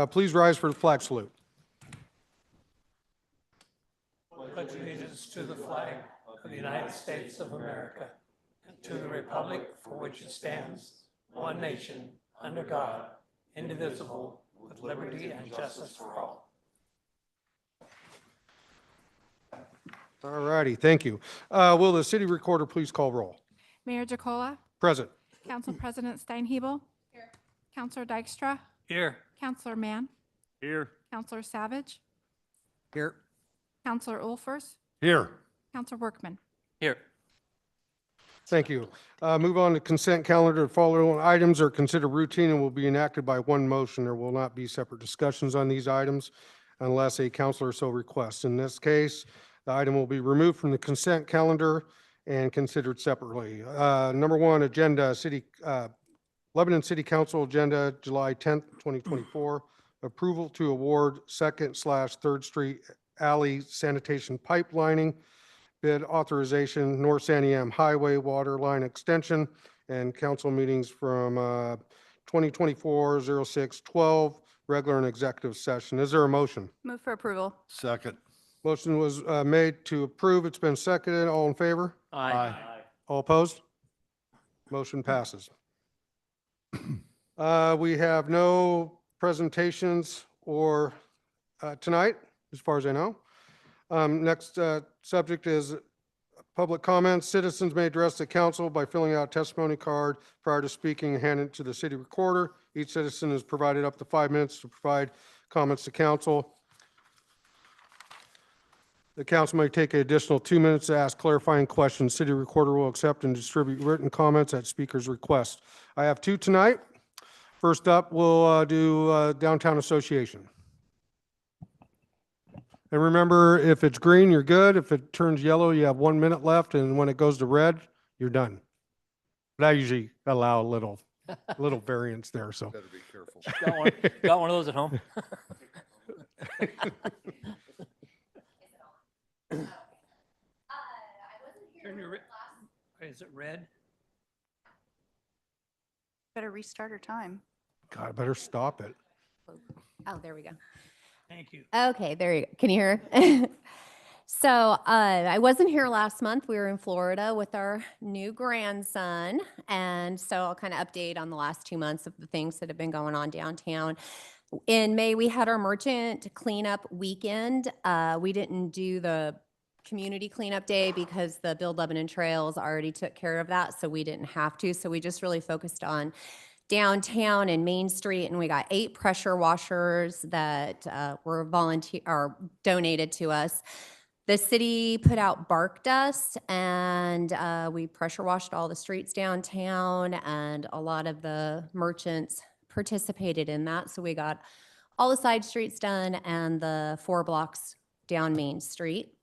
Please rise for the flag salute. Pledge allegiance to the flag of the United States of America and to the republic for which it stands, one nation, under God, indivisible, with liberty and justice for all. All righty, thank you. Will the city recorder please call roll? Mayor Jacola, Present. Council President Steinhebel. Here. Councilor Dykstra, Here. Councilor Mann, Here. Councilor Savage, Here. Councilor Ulfers, Here. Councilor Workman. Here. Thank you. Move on to consent calendar. The following items are considered routine and will be enacted by one motion. There will not be separate discussions on these items unless a councilor so requests. In this case, the item will be removed from the consent calendar and considered separately. Number one, agenda, Lebanon City Council agenda, July 10th, 2024. Approval to award 2nd/3rd Street Alley sanitation pipelining, bid authorization, North Santiam Highway water line extension, and council meetings from 2024-06-12, regular and executive session. Is there a motion? Move for approval. Second. Motion was made to approve. It's been seconded. All in favor? Aye. All opposed? Motion passes. We have no presentations or tonight, as far as I know. Next subject is public comments. Citizens may address the council by filling out a testimony card prior to speaking and hand it to the city recorder. Each citizen is provided up to 5 minutes to provide comments to council. The council may take an additional 2 minutes to ask clarifying questions. City recorder will accept and distribute written comments at speaker's request. I have two tonight. First up, we'll do Downtown Association. And remember, if it's green, you're good. If it turns yellow, you have 1 minute left. And when it goes to red, you're done. But I usually allow a little variance there, so. Better be careful. Got one of those at home? Turn your Is it red? Better restart our time. God, I better stop it. Oh, there we go. Thank you. Okay, there you go. Can you hear? So I wasn't here last month. We were in Florida with our new grandson. And so I'll kind of update on the last 2 months of the things that have been going on downtown. In May, we had our merchant cleanup weekend. We didn't do the community cleanup day because the Build Lebanon Trails already took care of that. So we didn't have to. So we just really focused on downtown and Main Street, and we got 8 pressure washers that were donated to us. The city put out bark dust, and we pressure washed all the streets downtown, and a lot of the merchants participated in that. So we got all the side streets done and the 4 blocks down Main Street.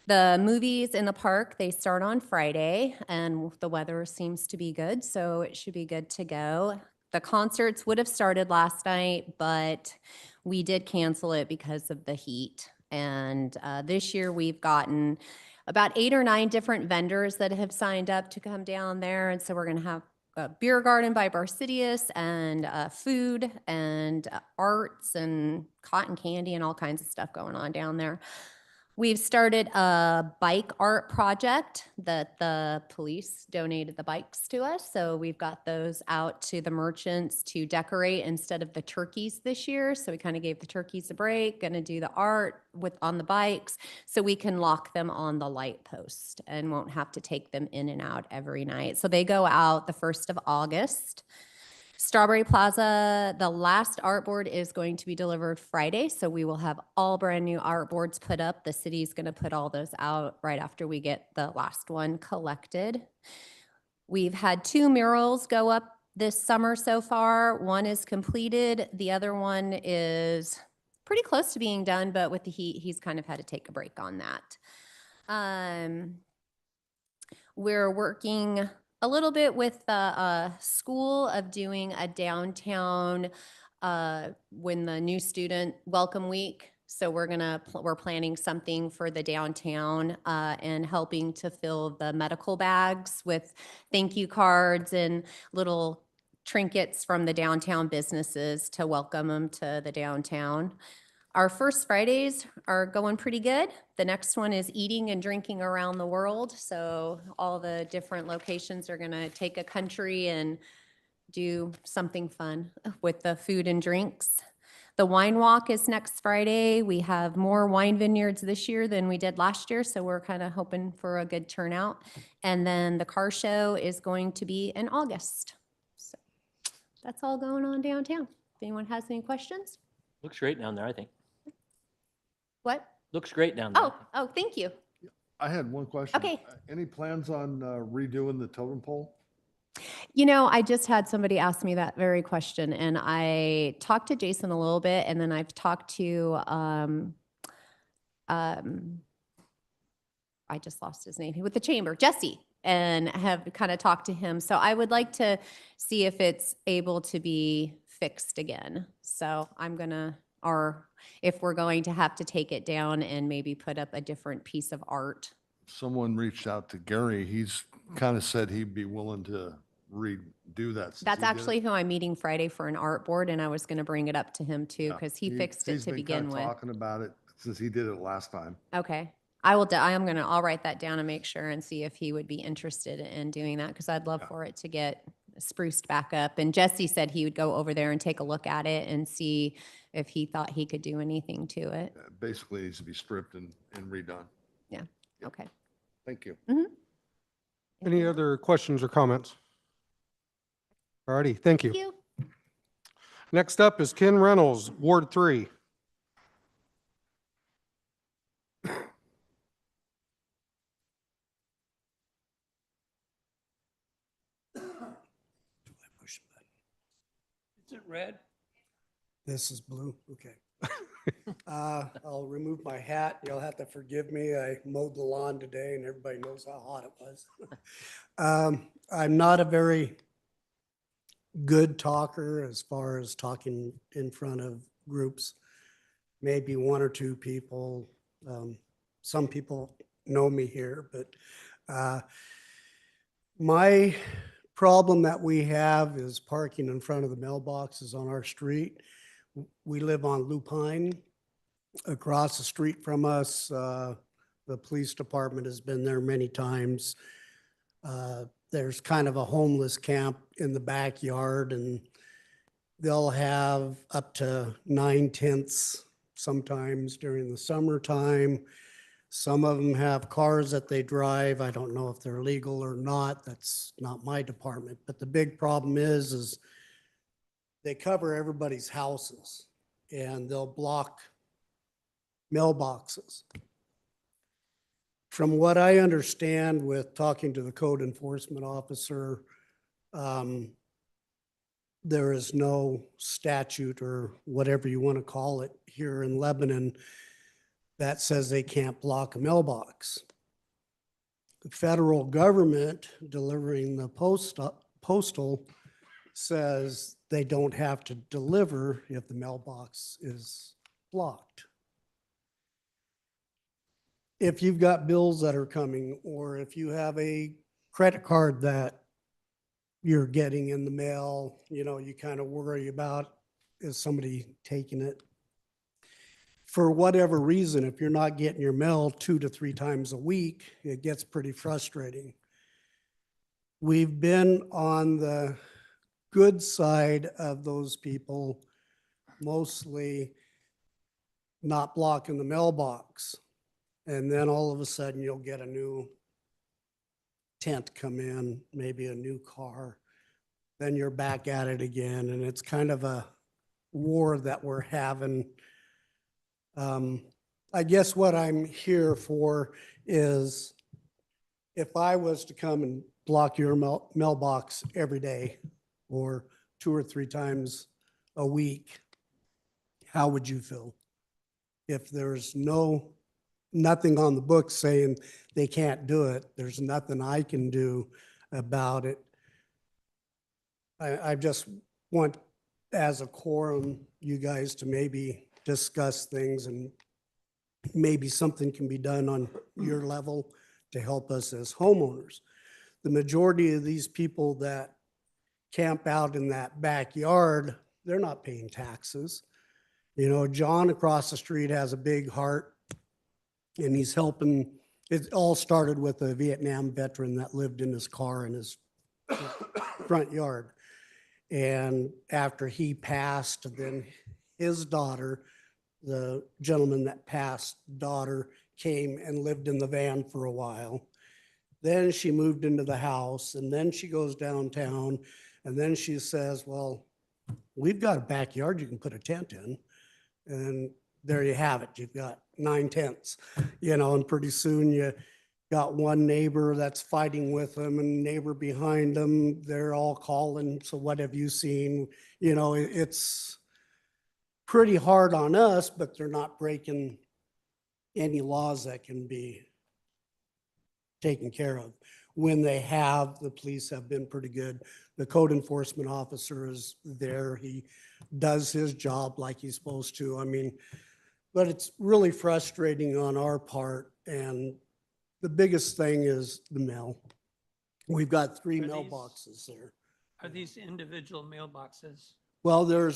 The movies in the park, they start on Friday, and the weather seems to be good, so it should be good to go. The concerts would have started last night, but we did cancel it because of the heat. And this year we've gotten about 8 or 9 different vendors that have signed up to come down there. And so we're going to have a beer garden by Barcidius, and food and arts and cotton candy and all kinds of stuff going on down there. We've started a bike art project that the police donated the bikes to us. So we've got those out to the merchants to decorate instead of the turkeys this year. So we kind of gave the turkeys a break, going to do the art on the bikes so we can lock them on the light post and won't have to take them in and out every night. So they go out the 1st of August. Strawberry Plaza, the last artboard is going to be delivered Friday, so we will have all brand new artboards put up. The city's going to put all those out right after we get the last one collected. We've had 2 murals go up this summer so far. One is completed. The other one is pretty close to being done, but with the heat, he's kind of had to take a break on that. We're working a little bit with the school of doing a downtown when the new student welcome week. So we're planning something for the downtown and helping to fill the medical bags with thank you cards and little trinkets from the downtown businesses to welcome them to the downtown. Our first Fridays are going pretty good. The next one is eating and drinking around the world. So all the different locations are going to take a country and do something fun with the food and drinks. The wine walk is next Friday. We have more wine vineyards this year than we did last year, so we're kind of hoping for a good turnout. And then the car show is going to be in August. So that's all going on downtown. If anyone has any questions? Looks great down there, I think. What? Looks great down there. Oh, thank you. I had one question. Okay. Any plans on redoing the totem pole? You know, I just had somebody ask me that very question, and I talked to Jason a little bit, and then I've talked to, I just lost his name, with the chamber, Jesse, and have kind of talked to him. So I would like to see if it's able to be fixed again. So I'm gonna, or if we're going to have to take it down and maybe put up a different piece of art. Someone reached out to Gary. He's kind of said he'd be willing to redo that. since That's he did it. actually who I'm meeting Friday for an art board, and I was gonna bring it up to him too, Yeah. because he fixed it He's to been begin kinda with. Talking about it since he did it last time. Okay. I'll write that down and make sure and see if he would be interested in doing that, because I'd love Yeah. for it to get spruced back up. And Jesse said he would go over there and take a look at it and see if he thought he could do anything to it. Basically needs to be stripped and redone. Yep. Okay. Thank you. Any other questions or comments? All righty, thank you. Thank you. Next up is Ken Reynolds, Ward 3. Is it red? This is blue, okay. I'll remove my hat. You'll have to forgive me. I mowed the lawn today and everybody knows how hot it was. I'm not a very good talker as far as talking in front of groups. Maybe one or two people. Some people know me here, but my problem that we have is parking in front of the mailboxes on our street. We live on Lupine. Across the street from us, the police department has been there many times. There's kind of a homeless camp in the backyard, and they'll have up to 9 tents sometimes during the summertime. Some of them have cars that they drive. I don't know if they're legal or not. That's not my department. But the big problem is they cover everybody's houses and they'll block mailboxes. From what I understand with talking to the code enforcement officer, there is no statute or whatever you want to call it here in Lebanon that says they can't block a mailbox. The federal government delivering the postal says they don't have to deliver if the mailbox is blocked. If you've got bills that are coming, or if you have a credit card that you're getting in the mail, you kind of worry about, is somebody taking it? For whatever reason, if you're not getting your mail 2 to 3 times a week, it gets pretty frustrating. We've been on the good side of those people, mostly not blocking the mailbox. And then all of a sudden you'll get a new tent come in, maybe a new car. Then you're back at it again. And it's kind of a war that we're having. I guess what I'm here for is if I was to come and block your mailbox every day or 2 or 3 times a week, how would you feel? If there's nothing on the book saying they can't do it, there's nothing I can do about it. I just want, as a quorum, you guys to maybe discuss things, and maybe something can be done on your level to help us as homeowners. The majority of these people that camp out in that backyard, they're not paying taxes. You know, John across the street has a big heart and he's helping. It all started with a Vietnam veteran that lived in his car in his front yard. And after he passed, then his daughter, the gentleman that passed daughter, came and lived in the van for a while. Then she moved into the house and then she goes downtown and then she says, well, we've got a backyard you can put a tent in. And there you have it. You've got 9 tents, you know, and pretty soon you got one neighbor that's fighting with them and neighbor behind them. They're all calling. So what have you seen? You know, it's pretty hard on us, but they're not breaking any laws that can be taken care of. When they have, the police have been pretty good. The code enforcement officer is there. He does his job like he's supposed to. I mean, but it's really frustrating on our part. And the biggest thing is the mail. We've got 3 Are these- mailboxes there. Are these individual mailboxes? Well,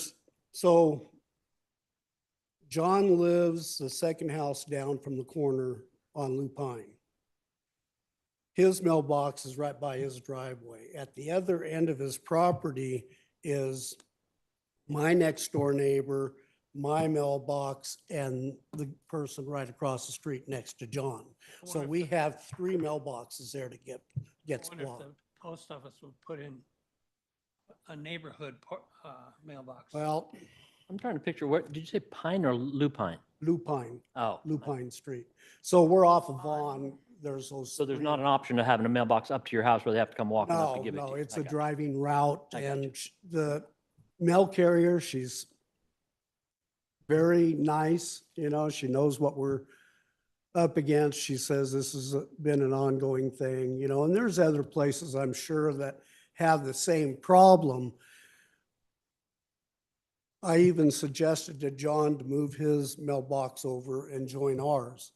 so John lives the second house down from the corner on Lupine. His mailbox is right by his driveway. At the other end of his property is my next door neighbor, my mailbox, and the person right across the street next to John. I So wonder if we the- have 3 mailboxes there to get I wonder if blocked. the post office would put in a neighborhood mailbox. Well, I'm trying to picture, what, did you say Pine or Lupine? Lupine, Oh. Lupine Street. So we're off of Vaughn. There's those. So there's 3. not an option of having a mailbox up to your house where they have to come walking up to give it to you? No, it's I a got you. driving route I got you. and the mail carrier, she's very nice, you know, she knows what we're up against. She says this has been an ongoing thing, you know, and there's other places I'm sure that have the same problem. I even suggested to John to move his mailbox over and join ours.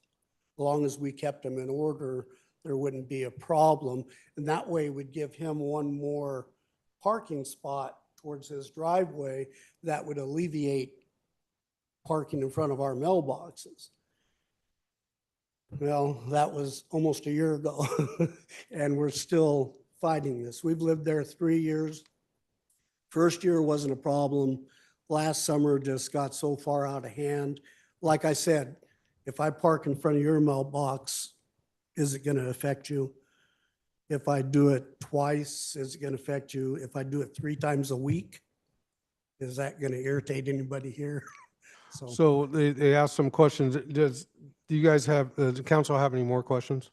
As long as we kept them in order, there wouldn't be a problem. And that way we'd give him one more parking spot towards his driveway that would alleviate parking in front of our mailboxes. Well, that was almost a year ago and we're still fighting this. We've lived there 3 years. First year wasn't a problem. Last summer just got so far out of hand. Like I said, if I park in front of your mailbox, is it going to affect you? If I do it twice, is it going to affect you? If I do it 3 times a week, is that going to irritate anybody here? So they asked some questions. Do you guys does the council have any more questions?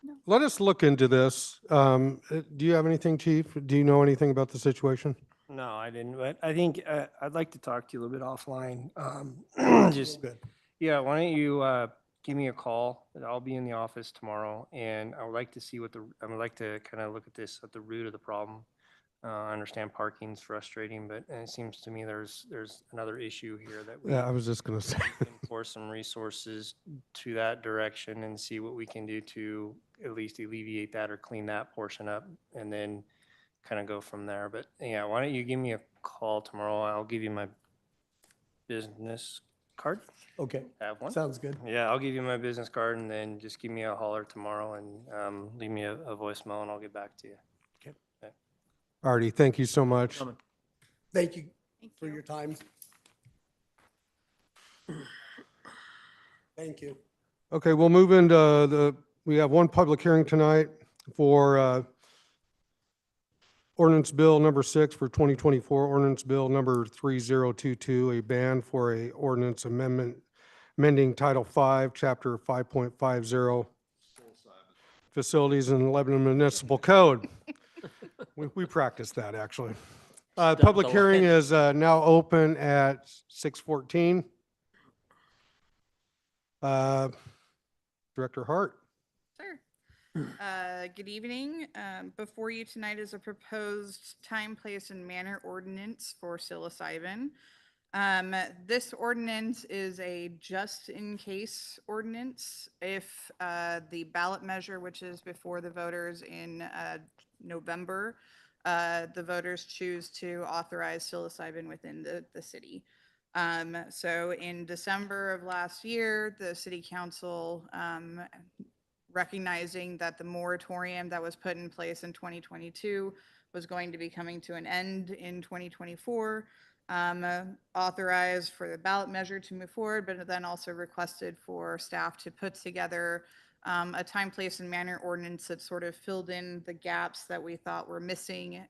No. Let us look into this. Do you have anything, chief? Do you know anything about the situation? No, I didn't, but I think I'd like to talk to you a little bit offline. Just, Good. yeah, why don't you give me a call? I'll be in the office tomorrow, and I would like to see I would like to kind of look at this at the root of the problem. I understand parking's frustrating, but it seems to me there's another issue here that we Yeah, I was just going to say. can pour some resources to that direction and see what we can do to at least alleviate that or clean that portion up, and then kind of go from there. But yeah, why don't you give me a call tomorrow? I'll give you my business card. Okay, Have one? sounds good. Yeah, I'll give you my business card and then just give me a holler tomorrow and leave me a voicemail and I'll get back to you. Artie, thank you so much. Coming. Thank you Thank for you. your time. Thank you. Okay, we'll move into we have one public hearing tonight for ordinance bill number 6 for 2024, ordinance bill number 3022, a ban for a ordinance amendment, amending Title 5, Chapter 5.50, facilities in Lebanon Municipal Code. We practiced that, actually. Stuck Public the hearing line. is now open at 6:14. Director Hart. Sure. Good evening. Before you tonight is a proposed time, place, and manner ordinance for psilocybin. This ordinance is a just-in-case ordinance. If the ballot measure, which is before the voters in November, the voters choose to authorize psilocybin within the city. So in December of last year, the city council, recognizing that the moratorium that was put in place in 2022 was going to be coming to an end in 2024, authorized for the ballot measure to move forward, but then also requested for staff to put together a time, place, and manner ordinance that sort of filled in the gaps that we thought were missing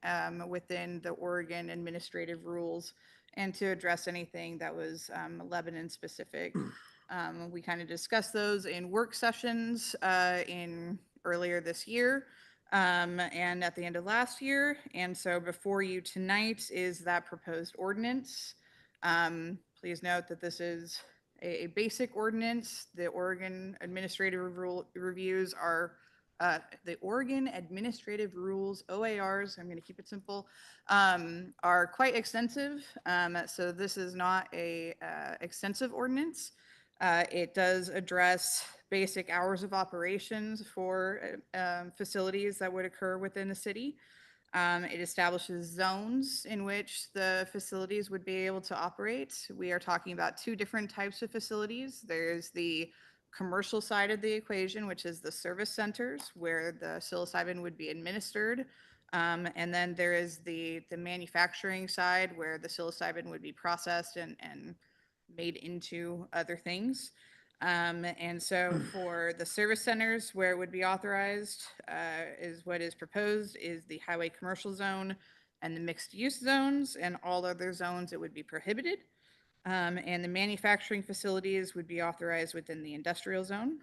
within the Oregon administrative rules, and to address anything that was Lebanon specific. We kind of discussed those in work sessions in earlier this year and at the end of last year. And so before you tonight is that proposed ordinance. Please note that this is a basic ordinance. The Oregon administrative reviews are the Oregon administrative rules, OARs, I'm going to keep it simple, are quite extensive. So this is not a extensive ordinance. It does address basic hours of operations for facilities that would occur within the city. It establishes zones in which the facilities would be able to operate. We are talking about two different types of facilities. There's the commercial side of the equation, which is the service centers where the psilocybin would be administered. And then there is the manufacturing side where the psilocybin would be processed and made into other things. And so for the service centers where it would be authorized is what is proposed is the highway commercial zone and the mixed use zones, and all other zones it would be prohibited. And the manufacturing facilities would be authorized within the industrial zone.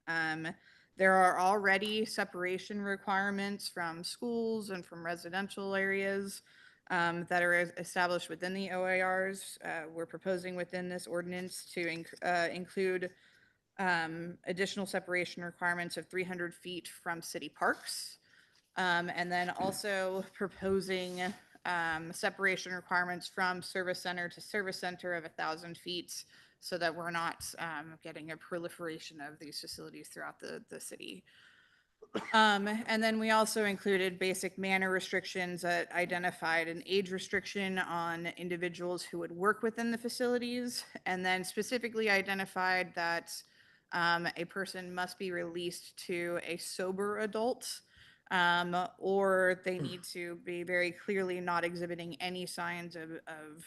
There are already separation requirements from schools and from residential areas that are established within the OARs. We're proposing within this ordinance to include additional separation requirements of 300 feet from city parks. And then also proposing separation requirements from service center to service center of 1,000 feet so that we're not getting a proliferation of these facilities throughout the city. And then we also included basic manner restrictions that identified an age restriction on individuals who would work within the facilities, and then specifically identified that a person must be released to a sober adult, or they need to be very clearly not exhibiting any signs of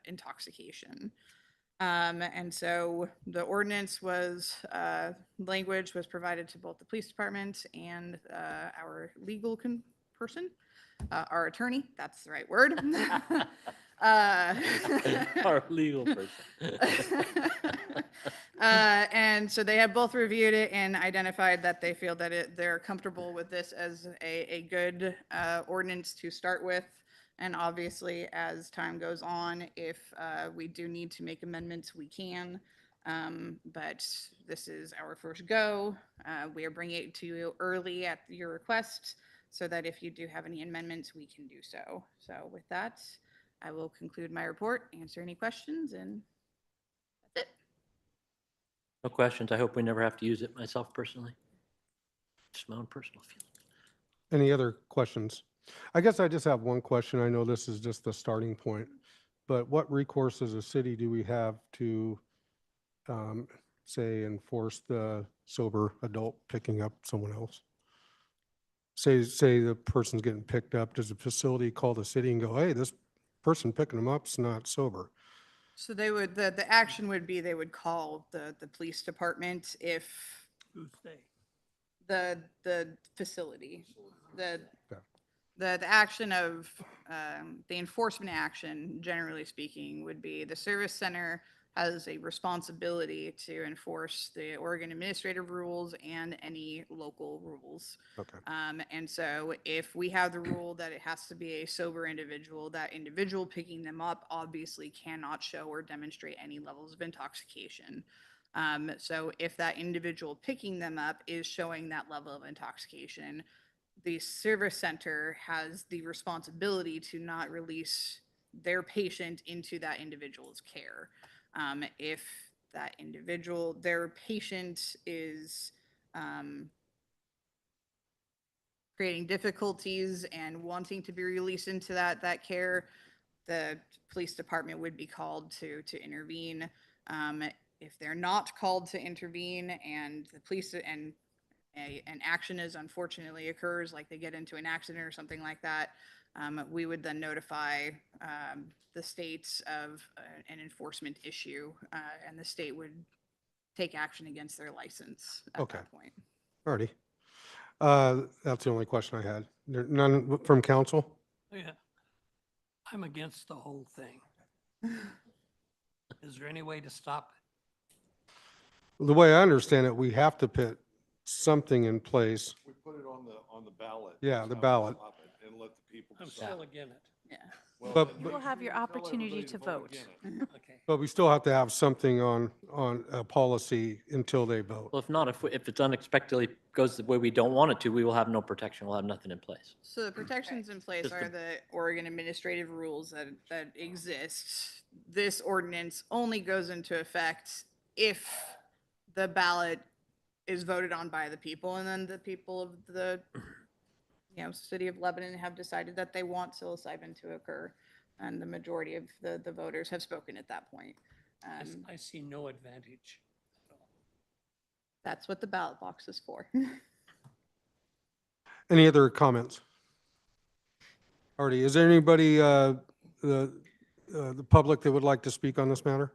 intoxication. And so the ordinance was, language was provided to both the police department and our legal person, our attorney, that's the right word. Our legal person. And so they have both reviewed it and identified that they feel that they're comfortable with this as a good ordinance to start with. And obviously, as time goes on, if we do need to make amendments, we can. But this is our first go. We are bringing it to you early at your request so that if you do have any amendments, we can do so. So with that, I will conclude my report, answer any questions, and that's it. No questions. I hope we never have to use it myself personally. Just my own personal feeling. Any other questions? I guess I just have one question. I know this is just the starting point, but what recourse as a city do we have to, say, enforce the sober adult picking up someone else? Say the person's getting picked up, does the facility call the city and go, hey, this person picking them up's not sober? So they would, the action would be, they would call the police department if Who's they? the facility, the Okay. the action of, the enforcement action, generally speaking, would be the service center has a responsibility to enforce the Oregon administrative rules and any local rules. Okay. And so if we have the rule that it has to be a sober individual, that individual picking them up obviously cannot show or demonstrate any levels of intoxication. So if that individual picking them up is showing that level of intoxication, the service center has the responsibility to not release their patient into that individual's care. If that individual, their patient is creating difficulties and wanting to be released into that care, the police department would be called to intervene. If they're not called to intervene and the police and an action is unfortunately occurs, like they get into an accident or something like that, we would then notify the states of an enforcement issue, and the state would take action against their license at Okay. that point. Alrighty. That's the only question I had. None from council? Yeah. I'm against the whole thing. Is there any way to stop it? The way I understand it, we have to put something in place. We put it on the ballot. Yeah, That's the how we ballot. stop it, and let the people I'm decide. still against it. Yeah. Well, But- then but- make will have sure your you tell opportunity everybody to vote. against it. Okay. But we still have to have something on a policy until they vote. Well, if not, if it's unexpectedly goes the way we don't want it to, we will have no protection. We'll have nothing in place. So the protections in place Just are the- the Oregon administrative rules that exist. This ordinance only goes into effect if the ballot is voted on by the people, and then the people of the, city of Lebanon have decided that they want psilocybin to occur. And the majority of the voters have spoken at that point. I see no advantage. That's what the ballot box is for. Any other comments? Alrighty, is there anybody, the public that would like to speak on this matter?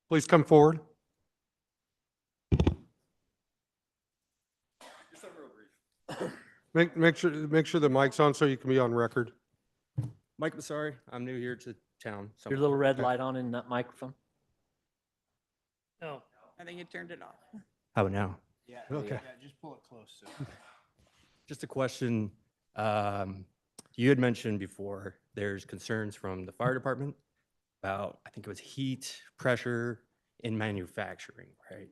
Please come forward. Make sure the mic's on so you can be on record. Mike Massari, I'm new here to town. so- Your little red light on in that microphone? No. I think it turned it off. How about now? Yeah. Okay. Just pull it close. Just a question. You had mentioned before, there's concerns from the fire department about, I think it was heat, pressure in manufacturing, right?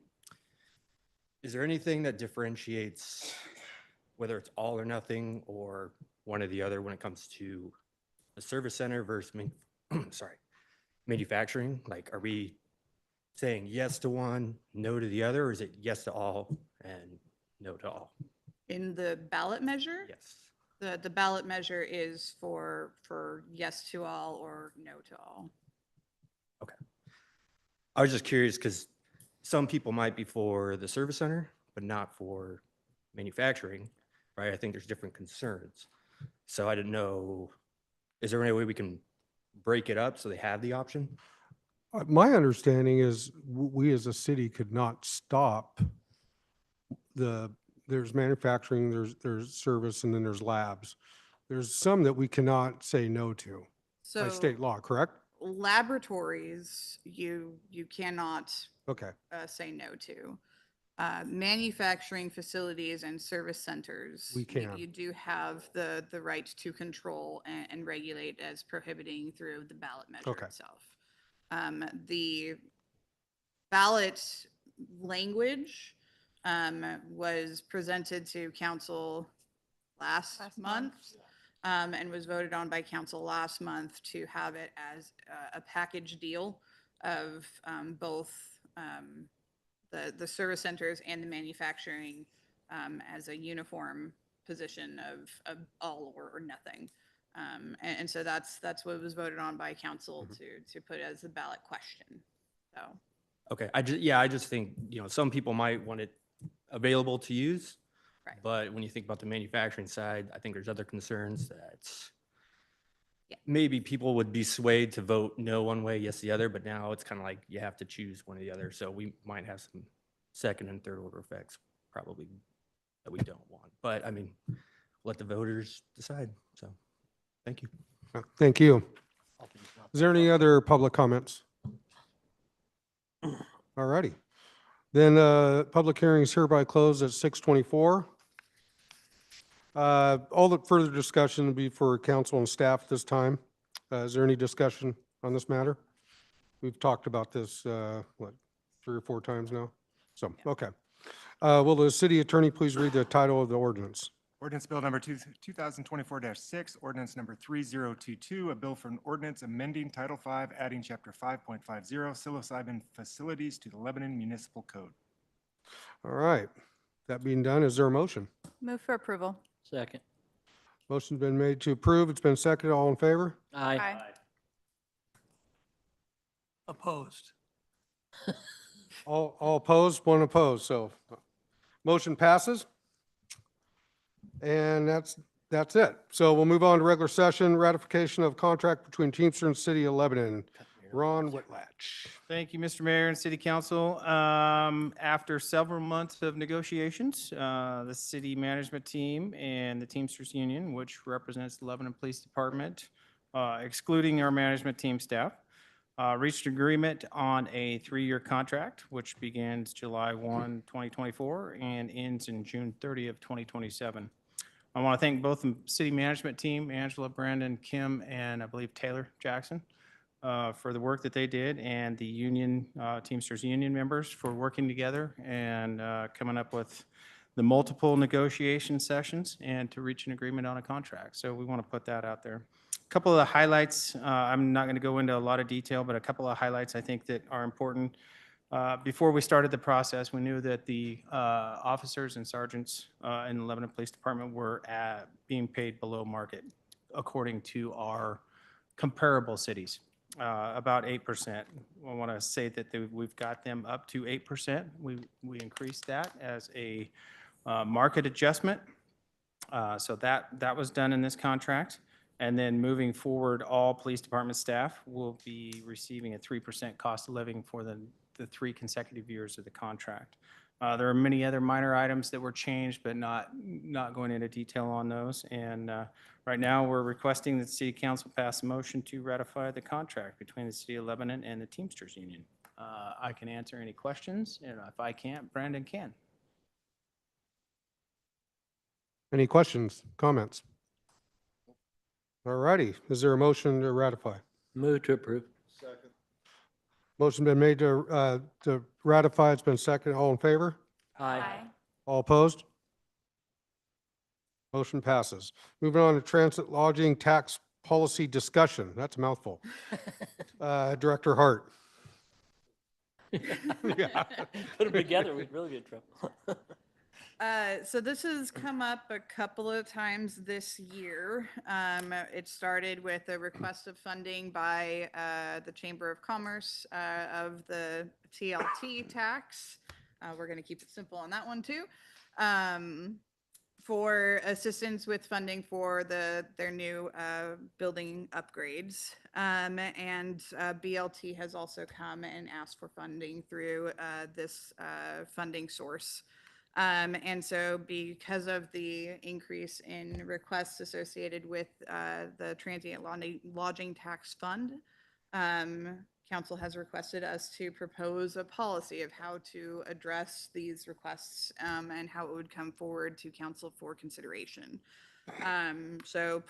Is there anything that differentiates whether it's all or nothing or one or the other when it comes to the service center versus, manufacturing? Like, are we saying yes to one, no to the other, or is it yes to all and no to all? In the ballot measure? Yes. The ballot measure is for yes to all or no to all. I was just curious because some people might be for the service center, but not for manufacturing, right? I think there's different concerns. So I didn't know, is there any way we can break it up so they have the option? My understanding is we as a city could not stop there's manufacturing, there's service, and then there's labs. There's some that we cannot say no to by So state law, correct? laboratories, you cannot Okay, say no to. Manufacturing facilities and service centers. We can. You do have the right to control and regulate as prohibiting through the ballot measure Okay. itself. The ballot language was presented to council last month. And was voted on by council last month to have it as a package deal of both the service centers and the manufacturing as a uniform position of all or nothing. And so that's what was voted on by council to put as a ballot question. So. Okay, I just think, some people might want it available to use. Right. But when you think about the manufacturing side, I think there's other concerns that Yeah. maybe people would be swayed to vote no one way, yes the other, but now it's kind of like you have to choose one or the other. So we might have some second and third order effects probably that we don't want. But I mean, let the voters decide. So, thank you. thank you. Is there any other public comments? All righty. Then public hearing is hereby closed at 6:24. All the further discussion will be for council and staff at this time. Is there any discussion on this matter? We've talked about this, 3 or 4 times now? So, okay. Will the city attorney please read the title of the ordinance? Ordinance Bill number 2024-6, ordinance number 3022, a bill for an ordinance amending Title 5, adding Chapter 5.50 psilocybin facilities to the Lebanon Municipal Code. All right. That being done, is there a motion? Move for approval. Second. Motion's been made to approve. It's been seconded. All in favor? Aye. Opposed. All opposed, one opposed. So motion passes. And that's it. So we'll move on to regular session, ratification of contract between Teamster and City of Lebanon. Ron Whitlatch. Thank you, Mr. Mayor and City Council. After several months of negotiations, the city management team and the Teamsters Union, which represents the Lebanon Police Department, excluding our management team staff, reached agreement on a 3-year contract, which begins July 1, 2024, and ends in June 30 of 2027. I want to thank both the city management team, Angela, Brandon, Kim, and I believe Taylor Jackson, for the work that they did, and the union, Teamsters Union members for working together and coming up with the multiple negotiation sessions and to reach an agreement on a contract. So we want to put that out there. A couple of the highlights, I'm not going to go into a lot of detail, but a couple of highlights I think that are important. Before we started the process, we knew that the officers and sergeants in the Lebanon Police Department were being paid below market according to our comparable cities, about 8%. I want to say that we've got them up to 8%. We increased that as a market adjustment. So that was done in this contract. And then moving forward, all police department staff will be receiving a 3% cost of living for the 3 consecutive years of the contract. There are many other minor items that were changed, but not going into detail on those. And right now, we're requesting that the City Council pass a motion to ratify the contract between the City of Lebanon and the Teamsters Union. I can answer any questions, and if I can't, Brandon can. Any questions, comments? All righty. Is there a motion to ratify? Move to approve. Motion been made to ratify. It's been seconded. All in favor? Aye. All opposed? Motion passes. Moving on to transit lodging tax policy discussion. That's a mouthful. Director Hart. Yeah. Put them together, we'd really be in trouble. So this has come up a couple of times this year. It started with a request of funding by the Chamber of Commerce of the TLT tax. We're going to keep it simple on that one too. For assistance with funding for their new building upgrades. And BLT has also come and asked for funding through this funding source. And so because of the increase in requests associated with the transient lodging tax fund, council has requested us to propose a policy of how to address these requests and how it would come forward to council for consideration. So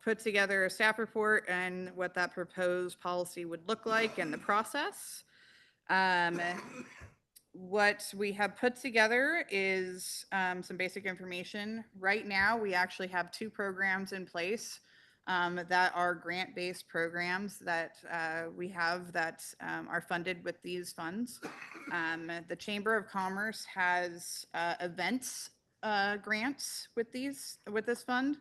put together a staff report and what that proposed policy would look like and the process. What we have put together is some basic information. Right now, we actually have 2 programs in place that are grant-based programs that we have that are funded with these funds. The Chamber of Commerce has events grants with this fund.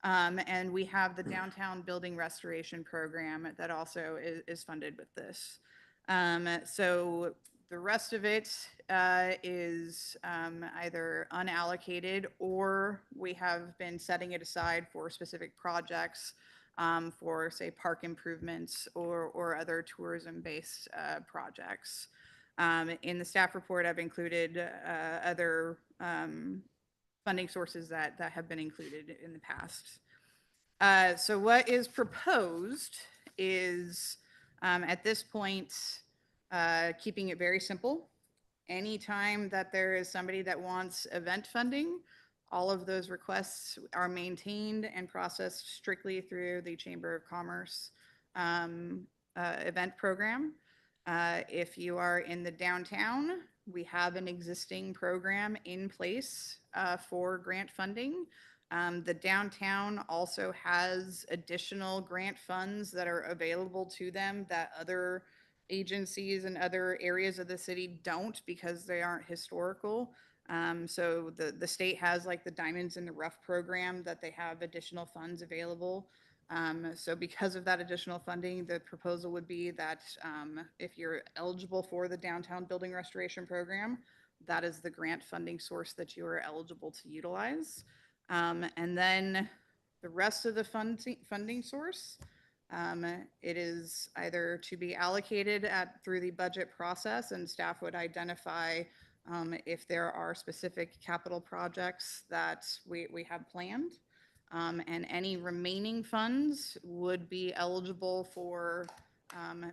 And we have the Downtown Building Restoration Program that also is funded with this. So the rest of it is either unallocated or we have been setting it aside for specific projects for, say, park improvements or other tourism-based projects. In the staff report, I've included other funding sources that have been included in the past. So what is proposed is, at this point, keeping it very simple. Anytime that there is somebody that wants event funding, all of those requests are maintained and processed strictly through the Chamber of Commerce event program. If you are in the downtown, we have an existing program in place for grant funding. The downtown also has additional grant funds that are available to them that other agencies and other areas of the city don't because they aren't historical. So the state has like the Diamonds in the Rough program that they have additional funds available. So because of that additional funding, the proposal would be that if you're eligible for the downtown building restoration program, that is the grant funding source that you are eligible to utilize. And then the rest of the funding source, it is either to be allocated through the budget process, and staff would identify if there are specific capital projects that we have planned. And any remaining funds would be eligible for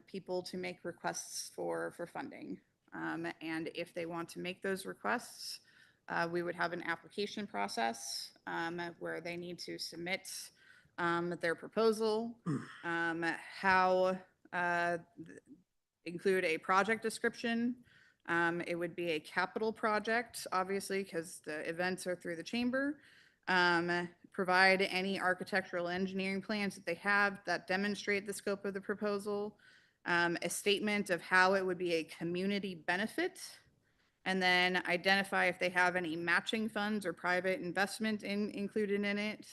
people to make requests for funding. And if they want to make those requests, we would have an application process where they need to submit their proposal, how include a project description. It would be a capital project, obviously, because the events are through the chamber. Provide any architectural engineering plans that they have that demonstrate the scope of the proposal. A statement of how it would be a community benefit, and then identify if they have any matching funds or private investment included in it,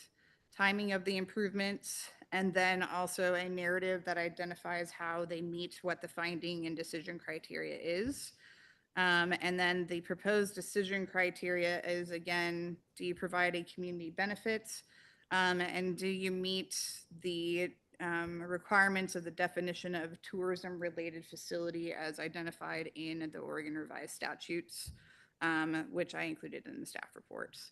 timing of the improvements, and then also a narrative that identifies how they meet what the finding and decision criteria is. And then the proposed decision criteria is, again, do you provide a community benefit? And do you meet the requirements of the definition of tourism-related facility as identified in the Oregon Revised Statutes, which I included in the staff reports.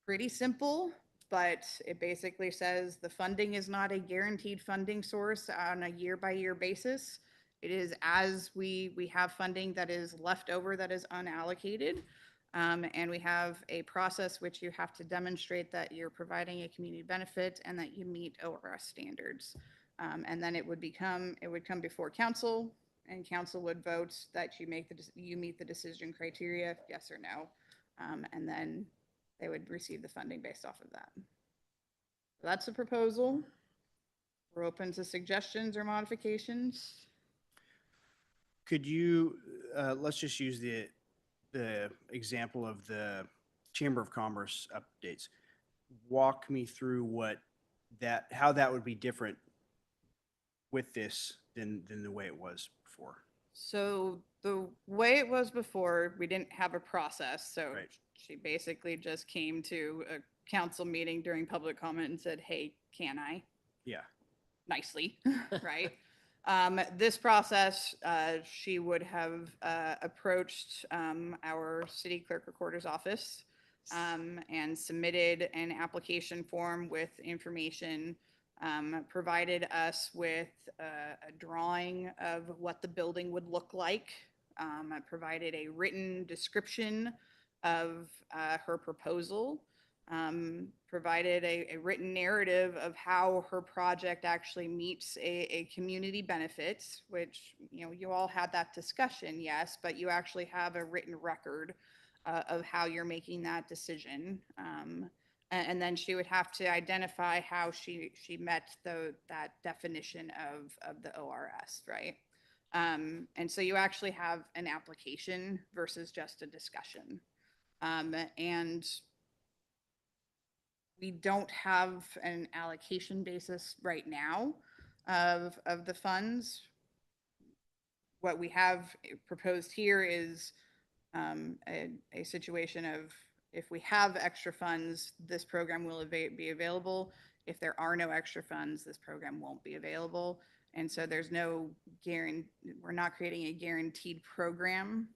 Pretty simple, but it basically says the funding is not a guaranteed funding source on a year-by-year basis. It is as we have funding that is left over that is unallocated. And we have a process which you have to demonstrate that you're providing a community benefit and that you meet ORS standards. And then it would come before council, and council would vote that you meet the decision criteria, yes or no. And then they would receive the funding based off of that. So that's the proposal. We're open to suggestions or modifications. Could you, let's just use the example of the Chamber of Commerce updates. Walk me through how that would be different with this than the way it was before. So the way it was before, we didn't have a process. So Right. she basically just came to a council meeting during public comment and said, hey, can I? Yeah. Nicely, right? This process, she would have approached our city clerk recorder's office and submitted an application form with information, provided us with a drawing of what the building would look like, provided a written description of her proposal, provided a written narrative of how her project actually meets a community benefit, which, you all had that discussion, yes, but you actually have a written record of how you're making that decision. And then she would have to identify how she met that definition of the ORS, right? And so you actually have an application versus just a discussion. And we don't have an allocation basis right now of the funds. What we have proposed here is a situation of, if we have extra funds, this program will be available. If there are no extra funds, this program won't be available. And so there's no guarantee, we're not creating a guaranteed program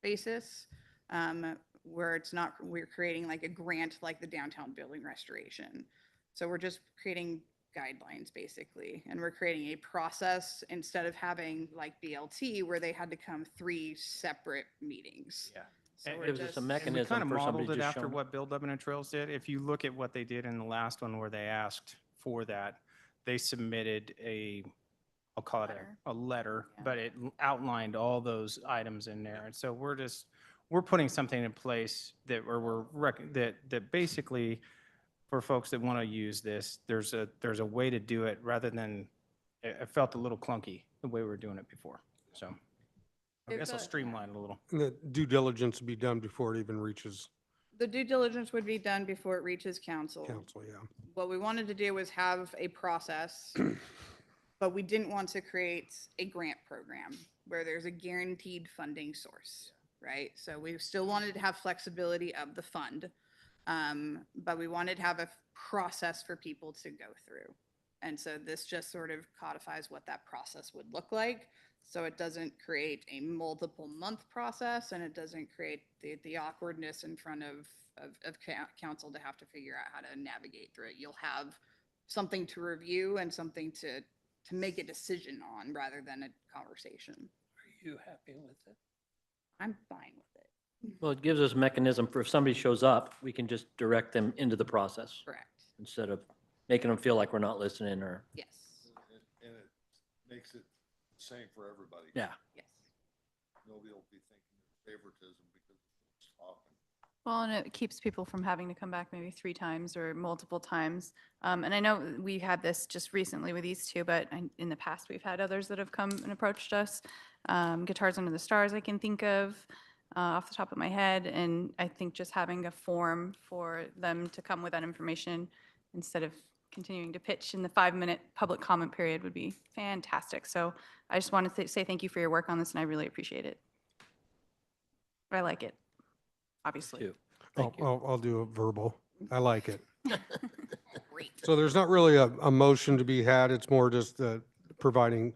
basis. Where we're creating like a grant like the downtown building restoration. So we're just creating guidelines basically, and we're creating a process instead of having like BLT where they had to come 3 separate meetings. Yeah. So It we're gives us just, a And we mechanism kind of for somebody modeled it just after showing up. what Build Lebanon Trails did. If you look at what they did in the last one where they asked for that, they submitted I'll call it Letter. a letter, Yeah. but it outlined all those items in there. And so we're putting something in place that that basically for folks that want to use this, there's a way to do it rather than, it felt a little clunky the way we were doing it before. So I If guess I'll the- streamline it a little. And the due diligence be done before it even reaches The due diligence would be done before it reaches council. council, yeah. What we wanted to do was have a process, but we didn't want to create a grant program where there's a guaranteed funding source, right? So we still wanted to have flexibility of the fund, but we wanted to have a process for people to go through. And so this just sort of codifies what that process would look like. So it doesn't create a multiple month process, and it doesn't create the awkwardness in front of council to have to figure out how to navigate through it. You'll have something to review and something to make a decision on rather than a conversation. Are you happy with it? I'm fine with it. Well, it gives us a mechanism for if somebody shows up, we can just direct them into the process Correct. instead of making them feel like we're not listening or, Yes. And it makes it the same for everybody. yeah. Yes. Nobody will be thinking of favoritism because it's talking. Well, and it keeps people from having to come back maybe 3 times or multiple times. And I know we had this just recently with these two, but in the past, we've had others that have come and approached us. Guitars Under the Stars, I can think of off the top of my head. And I think just having a form for them to come with that information instead of continuing to pitch in the 5-minute public comment period would be fantastic. So I just wanted to say thank you for your work on this, and I really appreciate it. I like it, obviously. Too. Thank you. I'll do a verbal. I like it. Great. So there's not really a motion to be had. It's more just providing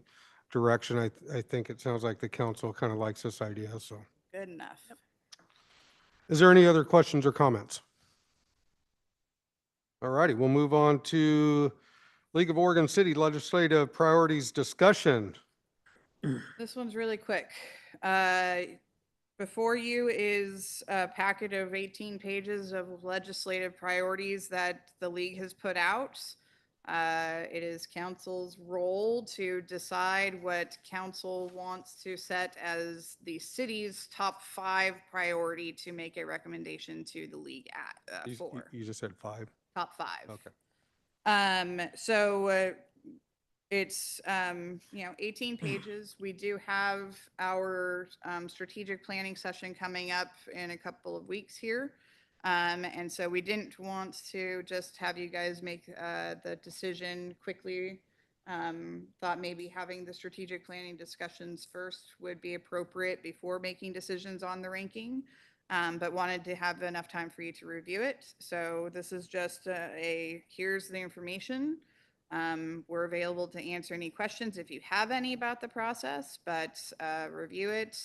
direction. I think it sounds like the council kind of likes this idea, so. Good enough. Is there any other questions or comments? All righty, we'll move on to League of Oregon City Legislative Priorities Discussion. This one's really quick. Before you is a packet of 18 pages of legislative priorities that the league has put out. It is council's role to decide what council wants to set as the city's top 5 priority to make a recommendation to the league for. You just said 5. Top 5. Okay. So it's, 18 pages. We do have our strategic planning session coming up in a couple of weeks here. And so we didn't want to just have you guys make the decision quickly. Thought maybe having the strategic planning discussions first would be appropriate before making decisions on the ranking. But wanted to have enough time for you to review it. So this is just here's the information. We're available to answer any questions if you have any about the process, but review it,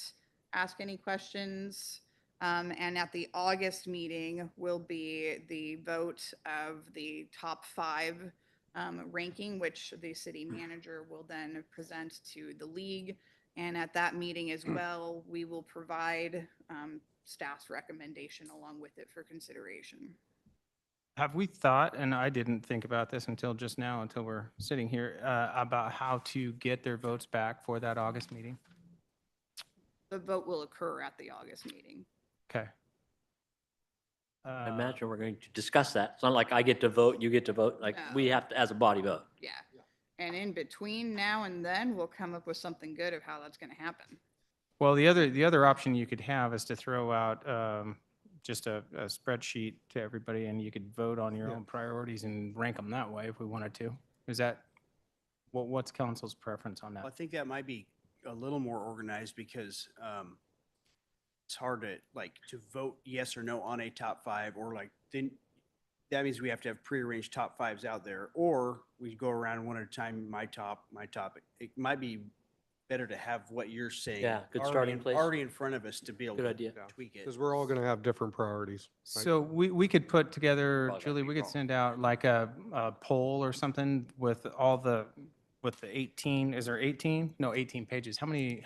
ask any questions. And at the August meeting will be the vote of the top 5 ranking, which the city manager will then present to the league. And at that meeting as well, we will provide staff's recommendation along with it for consideration. Have we thought, and I didn't think about this until just now, until we're sitting here, about how to get their votes back for that August meeting? The vote will occur at the August meeting. Okay. I imagine we're going to discuss that. It's not like I get to vote, you get to vote, like we have to, as a body vote. Yeah. And in between now and then, we'll come up with something good of how that's going to happen. Well, the other option you could have is to throw out just a spreadsheet to everybody, and you could vote on your Yeah. own priorities and rank them that way if we wanted to. Is that, what's council's preference on Well, I that? think that might be a little more organized because it's hard to vote yes or no on a top 5, or then that means we have to have prearranged top 5s out there, or we go around one at a time, my top. It might be better to have what you're saying. Yeah, good already starting in- place. Already in front of us to be able Good to idea. tweak it. Because we're all going to have different priorities. So we could put together, Probably Julie, gotta we be could send out like a poll or something with the 18, is there 18? No, 18 pages. How many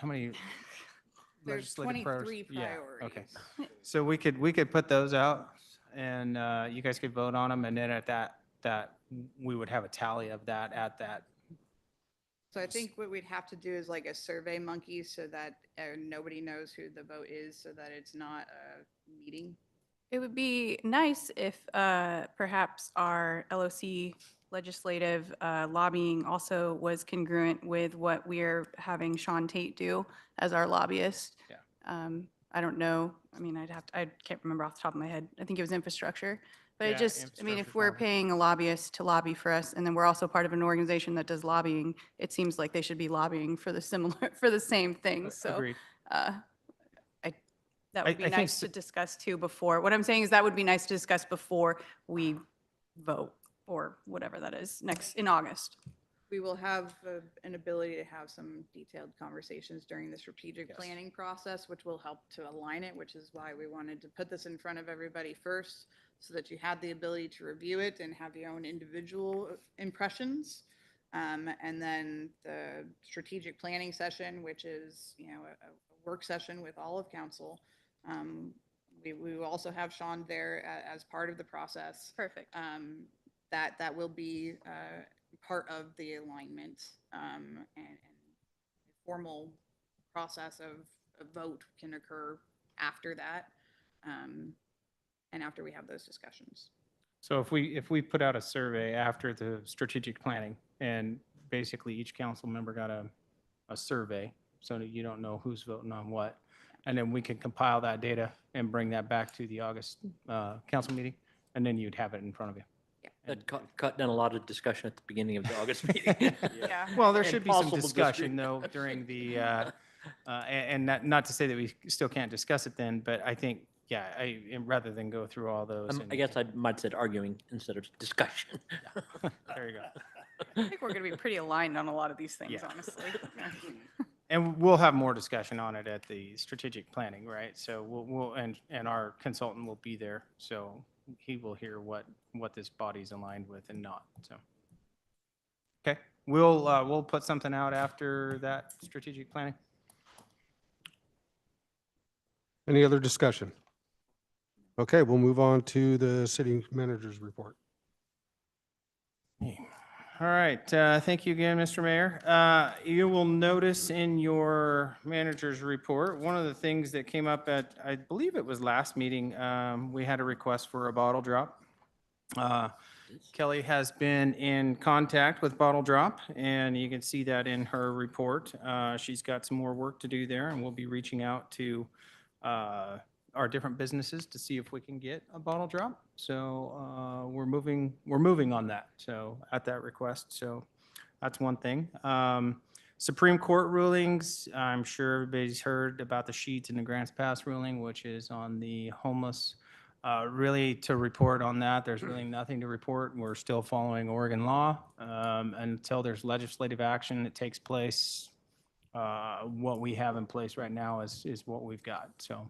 There's legislative 23 Yeah, priorities. okay. So we could put those out, and you guys could vote on them, and then at that we would have a tally of that at that. So I think what we'd have to do is like a survey monkey so that nobody knows who the vote is, so that it's not a meeting. It would be nice if perhaps our LOC legislative lobbying also was congruent with what we're having Sean Tate do as our lobbyist. Yeah. I don't know, I mean, I can't remember off the top of my head. I think it was infrastructure. But it Yeah, just, I mean, if infrastructure's we're one of it. paying a lobbyist to lobby for us, and then we're also part of an organization that does lobbying, it seems like they should be lobbying for the similar, for the same things. So Agreed. that I- would be I think nice to discuss too before. What I'm saying is that would be nice to discuss before we vote or whatever that is in August. We will have an ability to have some detailed conversations during the strategic planning process, which will help to align it, which is why we wanted to put this in front of everybody first, so that you had the ability to review it and have your own individual impressions. And then the strategic planning session, which is, you know, a work session with all of council. We will also have Sean there as part of the process. Perfect. That will be part of the alignment, and formal process of a vote can occur after that, and after we have those discussions. So if we put out a survey after the strategic planning and basically each council member got a survey so that you don't know who's voting on what, and then we can compile that data and bring that back to the August council meeting, and then you'd have it in front of you. That cut down a lot of discussion at the beginning of the August meeting. Yeah. Well, there And should be some possible discussion though during the, and not to say that we still can't discuss it then, but I think, yeah, rather than go through all those. I guess I might have said arguing instead of discussion. There you go. I think we're going to be pretty aligned on a lot of these things, Yeah. honestly. And we'll have more discussion on it at the strategic planning, right? So and our consultant will be there, so he will hear what this body's aligned with and not, so. Okay, we'll put something out after that strategic planning. Any other discussion? Okay, we'll move on to the city manager's report. All right, thank you again, Mr. Mayor. You will notice in your manager's report, one of the things that came up at, I believe it was last meeting, we had a request for a bottle drop. Kelly has been in contact with Bottle Drop, and you can see that in her report. She's got some more work to do there, and we'll be reaching out to our different businesses to see if we can get a bottle drop. So we're moving on that. So at that request. So that's one thing. Supreme Court rulings. I'm sure everybody's heard about the Sheets and the Grants Pass ruling, which is on the homeless. Really, to report on that, there's really nothing to report. We're still following Oregon law until there's legislative action that takes place. What we have in place right now is what we've got. So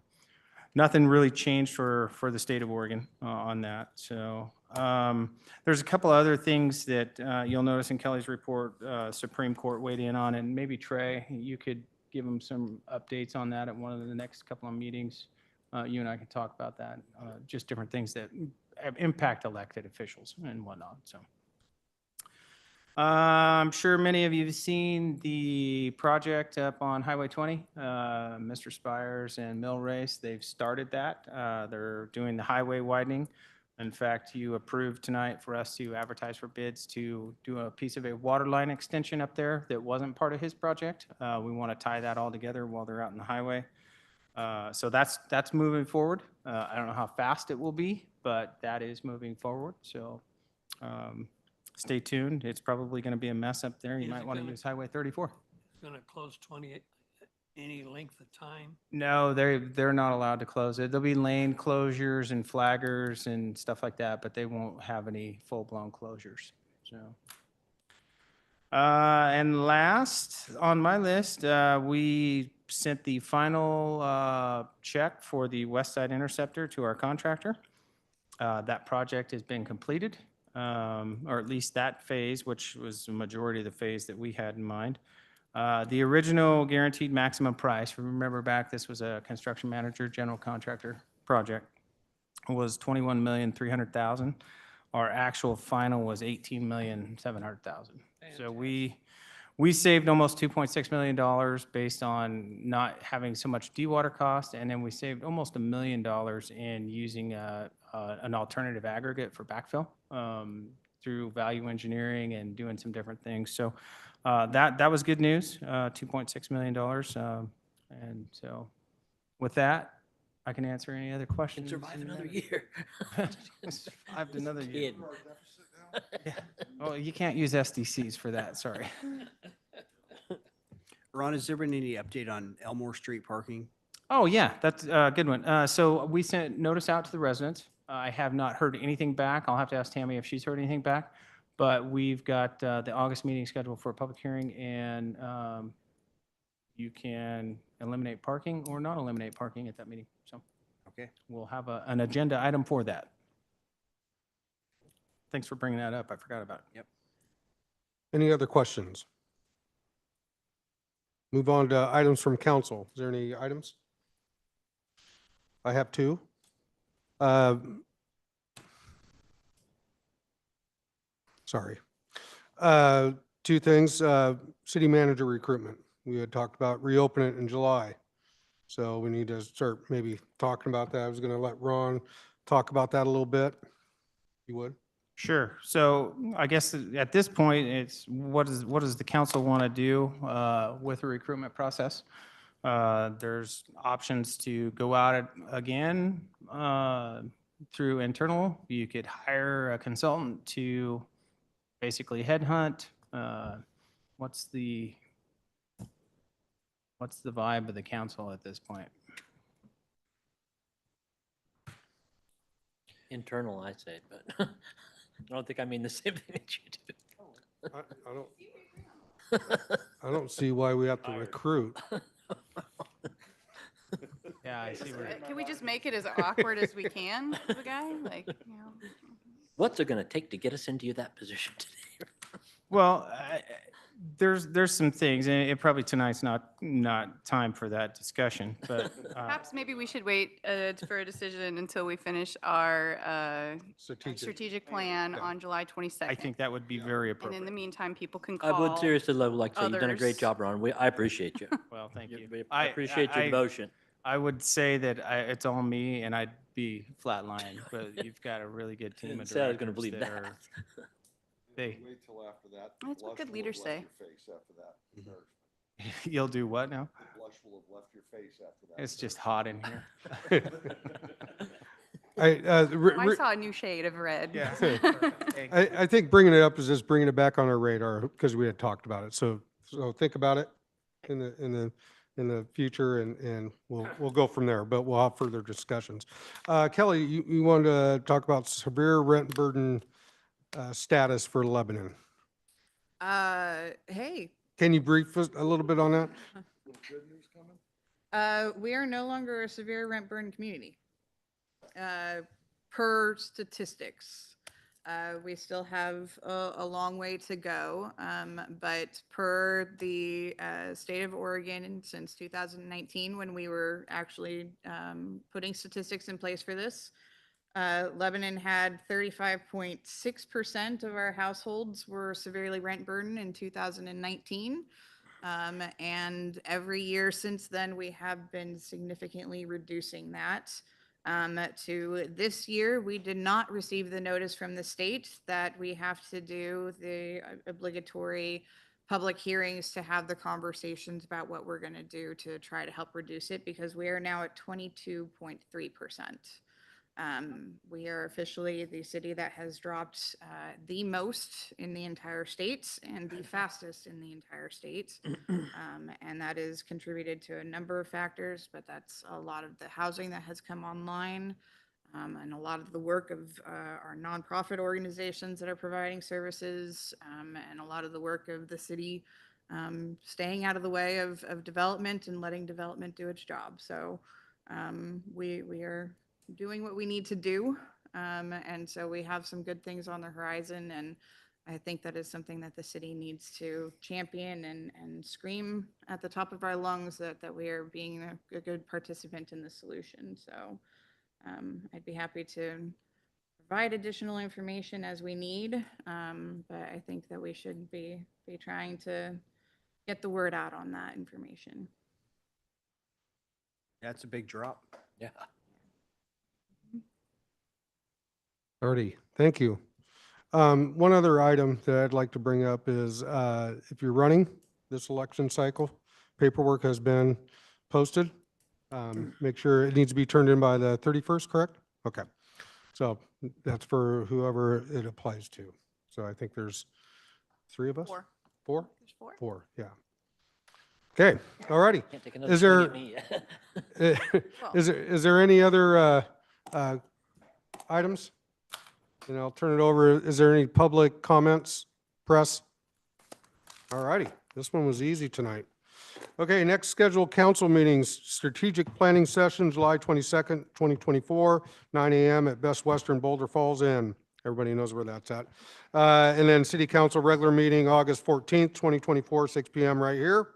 nothing really changed for the state of Oregon on that. So there's a couple other things that you'll notice in Kelly's report, Supreme Court weighed in on, and maybe Trey, you could give them some updates on that at one of the next couple of meetings. You and I can talk about that, just different things that impact elected officials and whatnot. So I'm sure many of you have seen the project up on Highway 20, Mr. Spires and Mill Race. They've started that. They're doing the highway widening. In fact, you approved tonight for us to advertise for bids to do a piece of a water line extension up there that wasn't part of his project. We want to tie that all together while they're out in the highway. So that's moving forward. I don't know how fast it will be, but that is moving forward. So stay tuned. It's probably going to be a mess up there. You Is might it want to gonna- use Highway 34. It's going to close 28, any length of time? No, they're not allowed to close it. There'll be lane closures and flaggers and stuff like that, but they won't have any full-blown closures. So. And last on my list, we sent the final check for the West Side Interceptor to our contractor. That project has been completed, or at least that phase, which was the majority of the phase that we had in mind. The original guaranteed maximum price, remember back, this was a construction manager, general contractor project, was $21,300,000. Our actual final was $18,700,000. So we saved almost $2.6 million based on not having so much dewater cost, and then we saved almost $1 million in using an alternative aggregate for backfill through value engineering and doing some different things. So that was good news, $2.6 million. And so with that, I can answer any other Can questions. survive in another that. year. Survived another year. Kidding. Yeah. Oh, you can't use SDCs for that, sorry. Ron, has there been any update on Elmore Street parking? Oh, yeah, that's a good one. So we sent notice out to the residents. I have not heard anything back. I'll have to ask Tammy if she's heard anything back. But we've got the August meeting scheduled for a public hearing, and you can eliminate parking or not eliminate parking at that meeting. So Okay. we'll have an agenda item for that. Thanks for bringing that up. I forgot about it. Yep. Any other questions? Move on to items from council. Is there any items? I have two. Sorry. Two things, city manager recruitment. We had talked about reopening it in July. So we need to start maybe talking about that. I was going to let Ron talk about that a little bit. You would? Sure. So I guess at this point, it's what does the council want to do with the recruitment process? There's options to go out again through internal. You could hire a consultant to basically headhunt. What's the vibe of the council at this point? Internal, I say, but I don't think I mean the same thing that you do. I don't see why we have to recruit. Yeah, I see where. Can we just make it as awkward as we can, for the guy? Like, you know. What's it gonna take to get us into that position today? Well, there's some things, and it probably tonight's not time for that discussion, but Perhaps maybe we should wait for a decision until we finish our strategic plan on July 22nd. I think that would be very And in appropriate. the meantime, people can I call. would seriously love, like, say, you've done a great others. job, Ron. I appreciate you. Well, thank you. I appreciate your devotion. I would say that it's all me, and I'd be flatlined, but you've got a really good team Didn't of say I was gonna directors believe that that. are, they, Wait till after that. That's what Blush good will leaders have left say. your face after that. you'll do what now? The blush will have left your face after that. It's just hot in here. I saw a new shade of red. Yeah. I think bringing it up is just bringing it back on our radar because we had talked about it. So think about it in the future and we'll go from there, but we'll have further discussions. Kelly, you wanted to talk about severe rent burden status for Lebanon. Hey, Can you brief us a little bit on that? we are no longer a severe rent burden community. Per statistics, we still have a long way to go. But per the state of Oregon, since 2019, when we were actually putting statistics in place for this, Lebanon had 35.6% of our households were severely rent burdened in 2019. And every year since then, we have been significantly reducing that. To this year, we did not receive the notice from the state that we have to do the obligatory public hearings to have the conversations about what we're going to do to try to help reduce it, because we are now at 22.3%. We are officially the city that has dropped the most in the entire state and the fastest in the entire state. And that is contributed to a number of factors, but that's a lot of the housing that has come online, and a lot of the work of our nonprofit organizations that are providing services, and a lot of the work of the city staying out of the way of development and letting development do its job. So we are doing what we need to do. And so we have some good things on the horizon. And I think that is something that the city needs to champion and scream at the top of our lungs that we are being a good participant in the solution. So I'd be happy to provide additional information as we need. But I think that we should be trying to get the word out on that information. That's a big drop. Yeah. Alrighty, thank you. One other item that I'd like to bring up is if you're running this election cycle, paperwork has been posted. Make sure it needs to be turned in by the 31st, correct? Okay. So that's for whoever it applies to. So I think there's 3 of us? Four. 4? There's 4. 4, yeah. Okay, all righty. Can't take another Is swing there, at me. is there any other items? And I'll turn it over. Is there any public comments, press? All righty, this one was easy tonight. Okay, next scheduled council meetings, strategic planning session, July 22nd, 2024, 9 a.m. at Best Western Boulder Falls Inn. Everybody knows where that's at. And then city council regular meeting, August 14th, 2024, 6 p.m. right here.